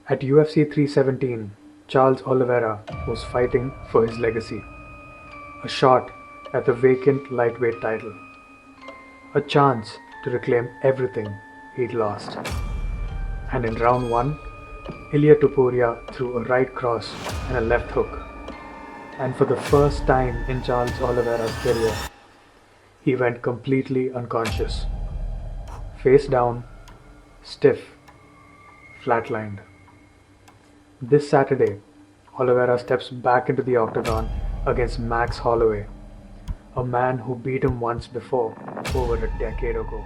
At UFC 317, Charles Oliveira was fighting for his legacy, a shot at the vacant lightweight title, a chance to reclaim everything he'd lost. And in round 1, Ilia Topuria threw a right cross and a left hook. And for the first time in Charles Oliveira's career, he went completely unconscious, face down, stiff, flatlined. This Saturday, Oliveira steps back into the octagon against Max Holloway, a man who beat him once before, over a decade ago.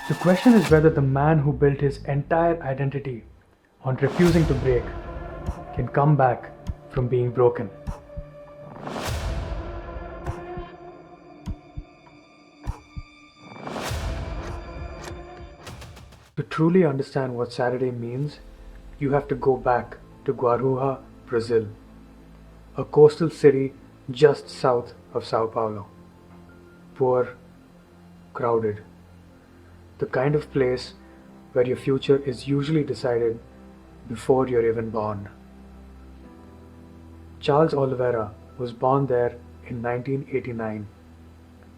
The question is whether the man who built his entire identity on refusing to break can come back from being broken. To truly understand what Saturday means, you have to go back to Guarujá, Brazil, a coastal city just south of Sao Paulo. Poor, crowded, the kind of place where your future is usually decided before you're even born. Charles Oliveira was born there in 1989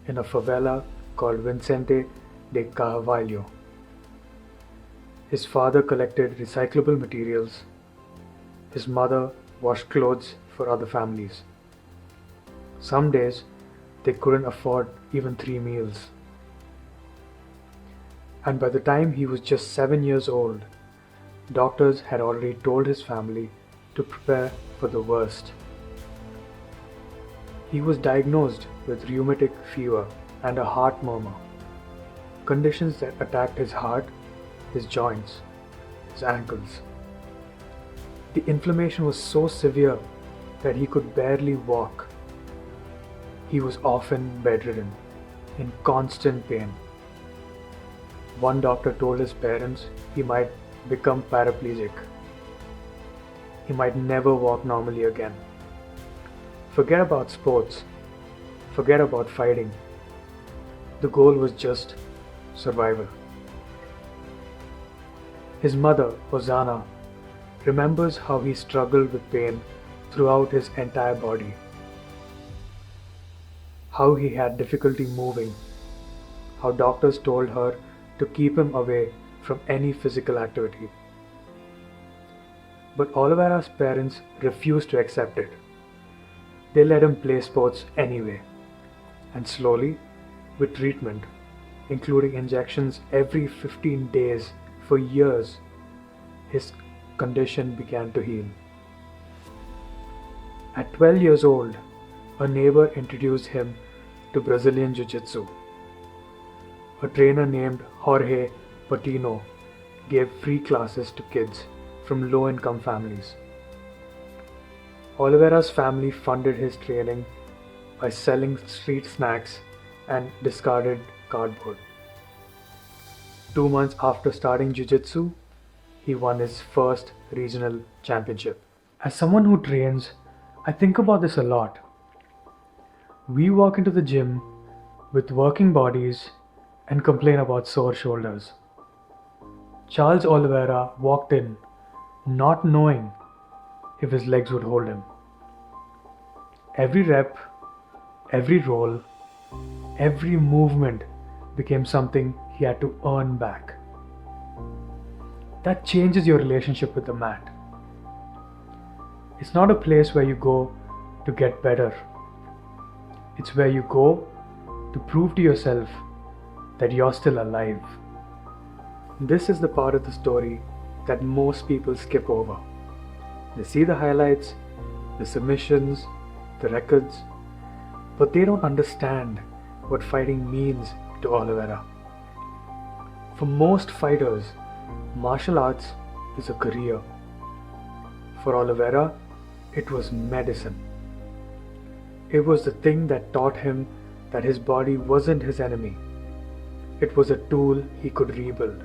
in a favela called Vicente de Carvalho. His father collected recyclable materials. His mother washed clothes for other families. Some days, they couldn't afford even 3 meals. And by the time he was just 7 years old, doctors had already told his family to prepare for the worst. He was diagnosed with rheumatic fever and a heart murmur, conditions that attacked his heart, his joints, his ankles. The inflammation was so severe that he could barely walk. He was often bedridden, in constant pain. One doctor told his parents he might become paraplegic. He might never walk normally again. Forget about sports. Forget about fighting. The goal was just survival. His mother, Hosanna, remembers how he struggled with pain throughout his entire body. How he had difficulty moving. How doctors told her to keep him away from any physical activity. But Oliveira's parents refused to accept it. They let him play sports anyway. And slowly, with treatment, including injections every 15 days for years, his condition began to heal. At 12 years old, a neighbor introduced him to Brazilian Jiu-Jitsu. A trainer named Jorge Patino gave free classes to kids from low-income families. Oliveira's family funded his training by selling street snacks and discarded cardboard. 2 months after starting jiu-jitsu, he won his first regional championship. As someone who trains, I think about this a lot. We walk into the gym with working bodies and complain about sore shoulders. Charles Oliveira walked in not knowing if his legs would hold him. Every rep, every roll, every movement became something he had to earn back. That changes your relationship with the mat. It's not a place where you go to get better. It's where you go to prove to yourself that you're still alive. This is the part of the story that most people skip over. They see the highlights, the submissions, the records, but they don't understand what fighting means to Oliveira. For most fighters, martial arts is a career. For Oliveira, it was medicine. It was the thing that taught him that his body wasn't his enemy. It was a tool he could rebuild,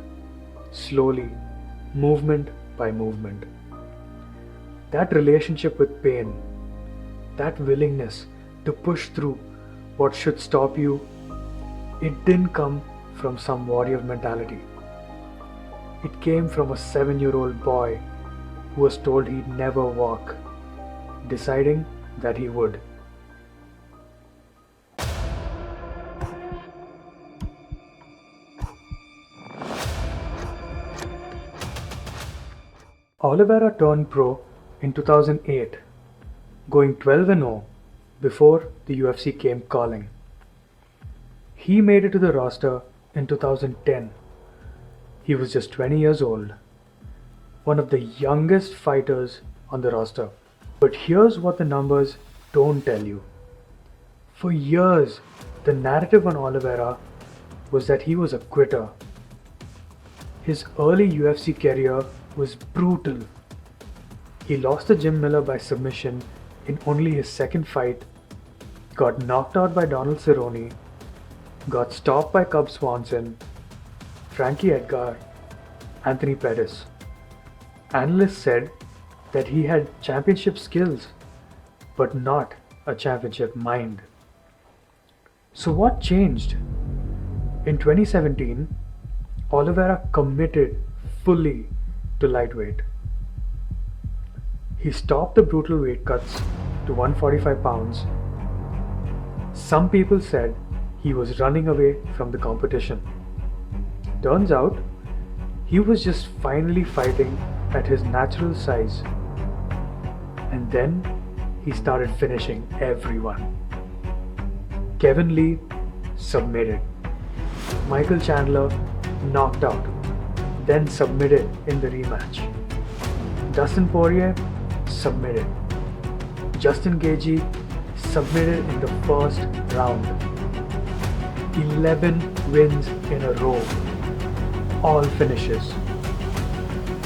slowly, movement by movement. That relationship with pain, that willingness to push through what should stop you, it didn't come from some warrior mentality. It came from a 7-year-old boy who was told he'd never walk, deciding that he would. Oliveira turned pro in 2008, going 12-0 before the UFC came calling. He made it to the roster in 2010. He was just 20 years old, one of the youngest fighters on the roster. But here's what the numbers don't tell you. For years, the narrative on Oliveira was that he was a quitter. His early UFC career was brutal. He lost to Jim Miller by submission in only his second fight, got knocked out by Donald Cerrone, got stopped by Cub Swanson, Frankie Edgar, Anthony Pettis. Analysts said that he had championship skills, but not a championship mind. So what changed? In 2017, Oliveira committed fully to lightweight. He stopped the brutal weight cuts to 145 pounds. Some people said he was running away from the competition. Turns out, he was just finally fighting at his natural size. And then he started finishing everyone. Kevin Lee submitted. Michael Chandler knocked out, then submitted in the rematch. Dustin Poirier submitted. Justin Gaethje submitted in the first round. 11 wins in a row, all finishes.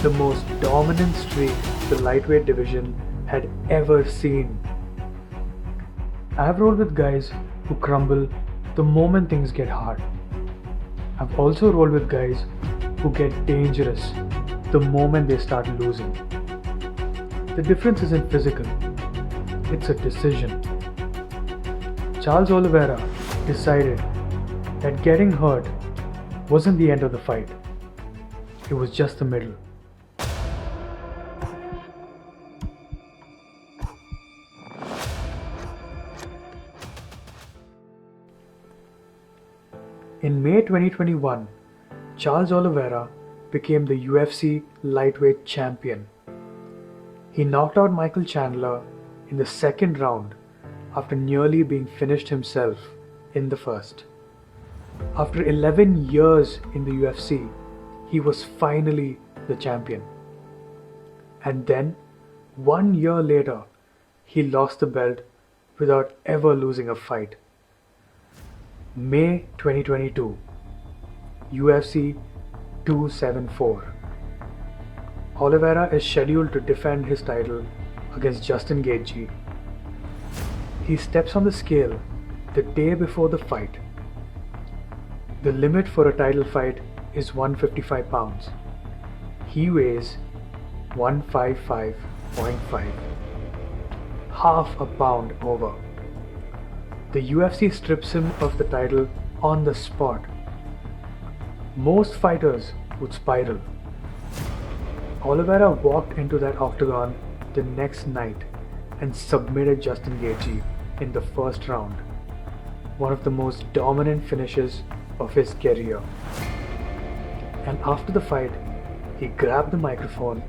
The most dominant streak the lightweight division had ever seen. I've rolled with guys who crumble the moment things get hard. I've also rolled with guys who get dangerous the moment they start losing. The difference isn't physical, it's a decision. Charles Oliveira decided that getting hurt wasn't the end of the fight, it was just the middle. In May 2021, Charles Oliveira became the UFC lightweight champion. He knocked out Michael Chandler in the second round after nearly being finished himself in the first. After 11 years in the UFC, he was finally the champion. And then, 1 year later, he lost the belt without ever losing a fight. May 2022, UFC 274. Oliveira is scheduled to defend his title against Justin Gaethje. He steps on the scale the day before the fight. The limit for a title fight is 155 pounds. He weighs 155.5, half a pound over. The UFC strips him of the title on the spot. Most fighters would spiral. Oliveira walked into that octagon the next night and submitted Justin Gaethje in the first round, one of the most dominant finishes of his career. And after the fight, he grabbed the microphone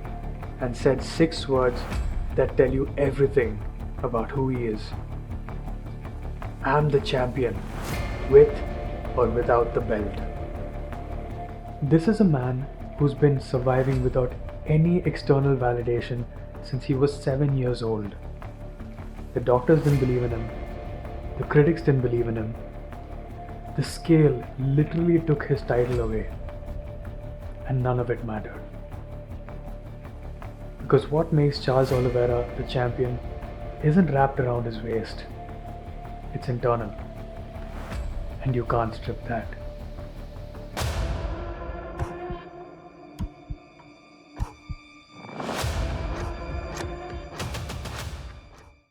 and said 6 words that tell you everything about who he is. I'm the champion, with or without the belt. This is a man who's been surviving without any external validation since he was 7 years old. The doctors didn't believe in him. The critics didn't believe in him. The scale literally took his title away. And none of it mattered. Because what makes Charles Oliveira the champion isn't wrapped around his waist. It's internal. And you can't strip that.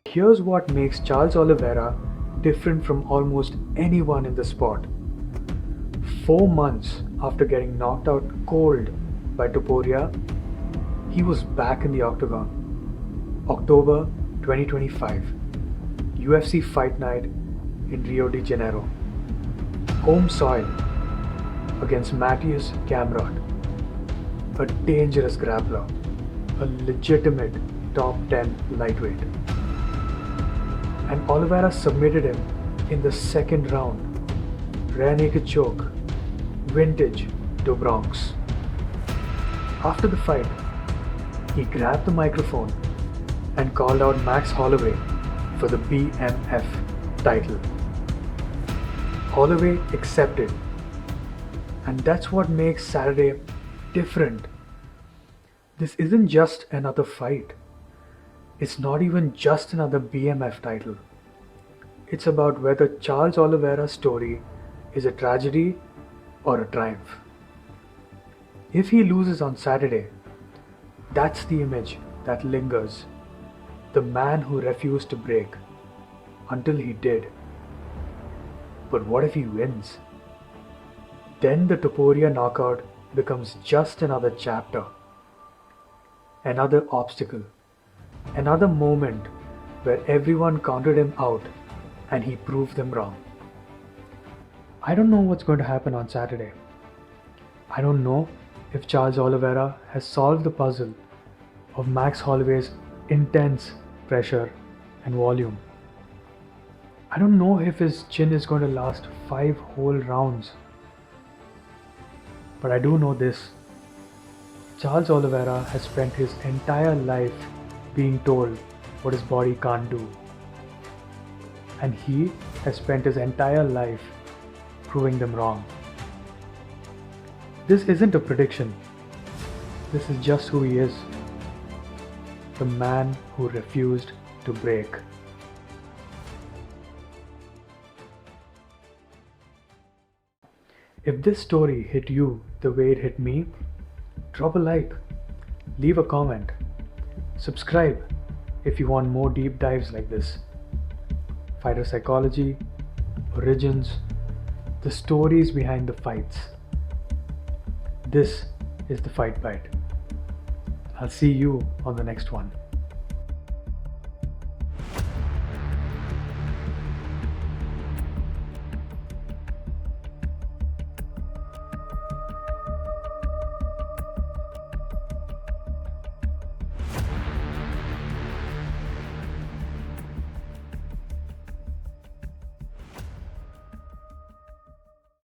Here's what makes Charles Oliveira different from almost anyone in the sport. 4 months after getting knocked out cold by Topuria, he was back in the octagon. October 2025, UFC Fight Night in Rio de Janeiro. Home soil against Matthias Gamrot, a dangerous grappler, a legitimate top 10 lightweight. And Oliveira submitted him in the second round. Rear naked choke, vintage to Bronx. After the fight, he grabbed the microphone and called out Max Holloway for the BMF title. Holloway accepted, and that's what makes Saturday different. This isn't just another fight. It's not even just another BMF title. It's about whether Charles Oliveira's story is a tragedy or a triumph. If he loses on Saturday, that's the image that lingers. The man who refused to break until he did. But what if he wins? Then the Topuria knockout becomes just another chapter, another obstacle, another moment where everyone counted him out and he proved them wrong. I don't know what's going to happen on Saturday. I don't know if Charles Oliveira has solved the puzzle of Max Holloway's intense pressure and volume. I don't know if his chin is going to last 5 whole rounds. But I do know this. Charles Oliveira has spent his entire life being told what his body can't do. And he has spent his entire life proving them wrong. This isn't a prediction. This is just who he is. The man who refused to break. If this story hit you the way it hit me, drop a like, leave a comment, subscribe if you want more deep dives like this. Fighter psychology, origins, the stories behind the fights. This is the Fight Bite. I'll see you on the next one.